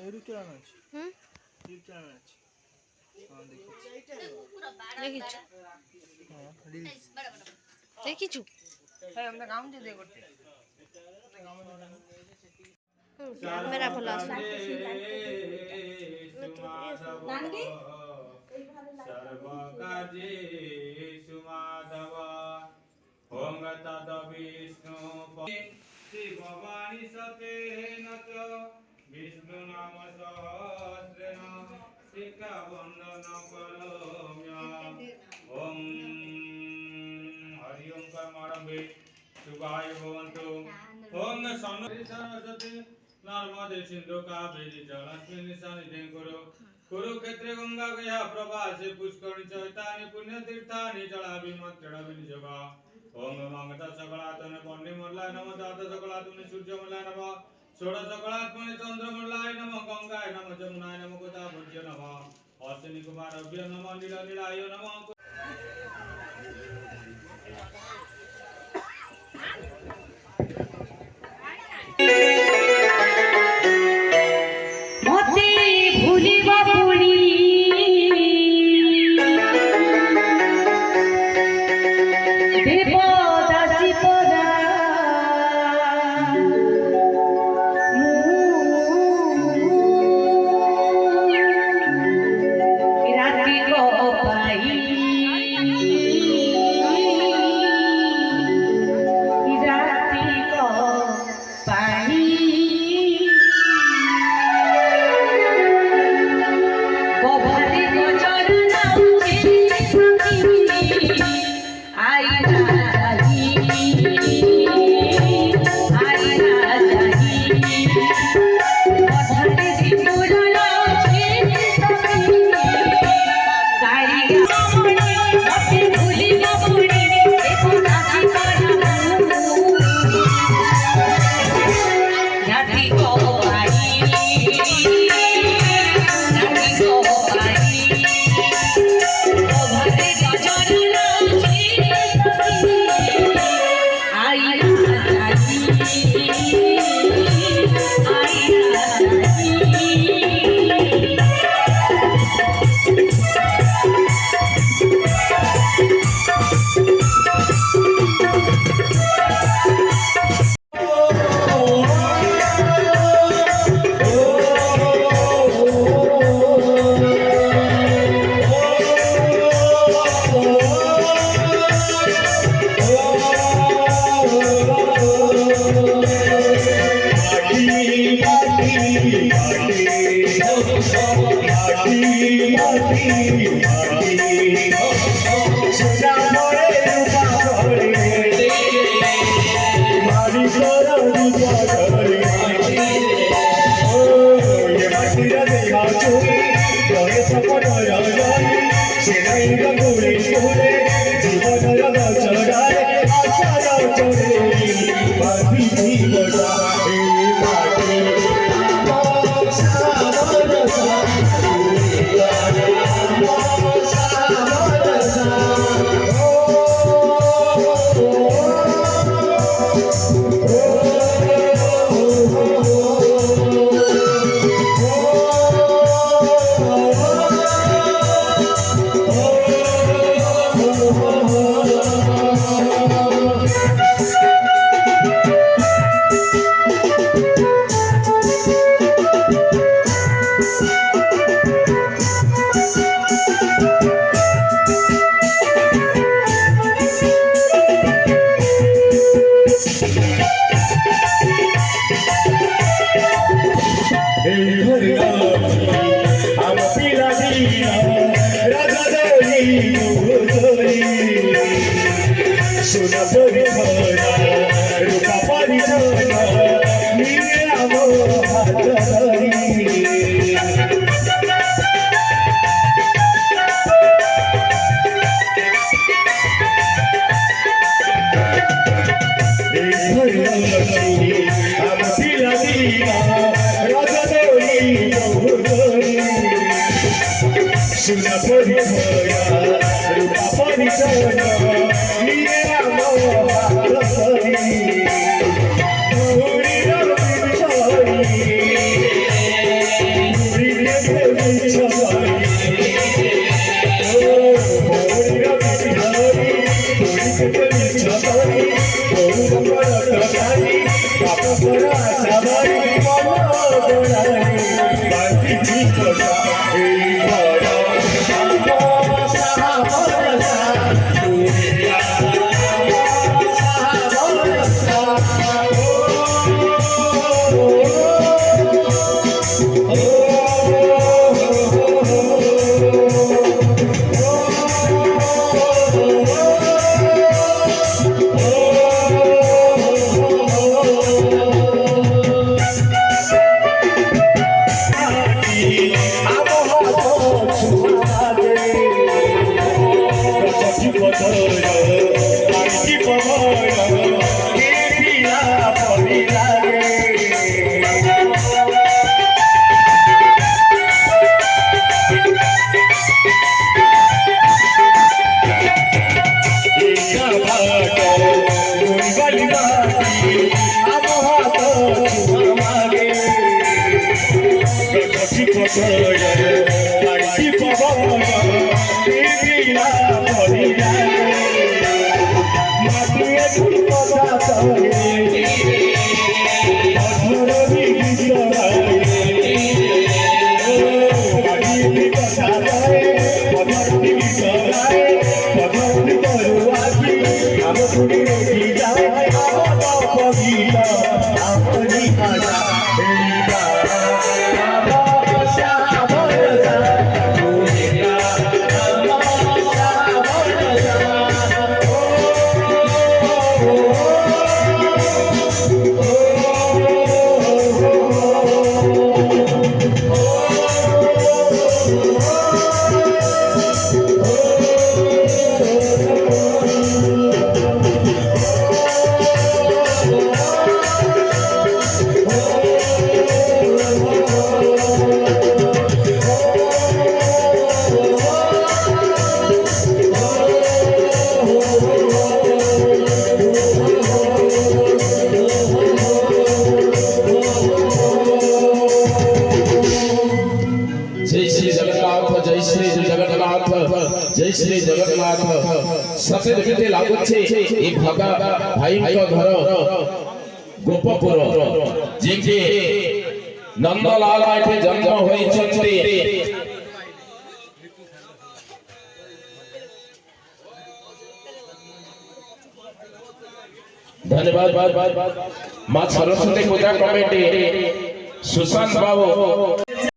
YouTube channel আছে YouTube channel আছে দেখিছো হ্যাঁ রিলস দেখিছো হ্যাঁ আমরা গাউন দিয়ে করতে ক্যামেরা ভালো আছে নানকি সর্বকাজে সুমাধব ওং তদ বিষ্ণু শ্রী ভবানী সতে নচ বিষ্ণু নাম সহস্রেণ শিক্ষা বন্দন করম্যহম ওং হরি ওং কর্মারম্ভে শুভায় ভবন্তু ওং সরস্বতী নর্মদে সিন্ধু কাবেরী জলস্মিन् সন্নিধিं কুরু কুরুক্ষেত্রে গঙ্গা গয়া প্রবাসে পুষ্করিণী চৈতানি পুণ্যতীর্থানি জলাভিমন্ত্রণ বিনিযোগা ওং মঙ্গল সকলাতন পণ্ডিমল্লায় নমঃ দাত সকলাতন সূর্যমল্লায় নমঃ ষোড়শ সকলাত্মনে চন্দ্রমল্লায় নমঃ গঙ্গায় নমঃ যমুনায় নমঃ গোদাবর্য নমঃ অশ্বিনী কুমারভ্য নমঃ নীল নীলায় নমঃ Hare जय श्री जगन्नाथ सते देखते लागुचे ए भगा भाई को घर गोपपुर जेके नंदलाल एठे जन्म होई छथि धन्यवाद मां सरस्वती पूजा कमेटी सुशांत बाबू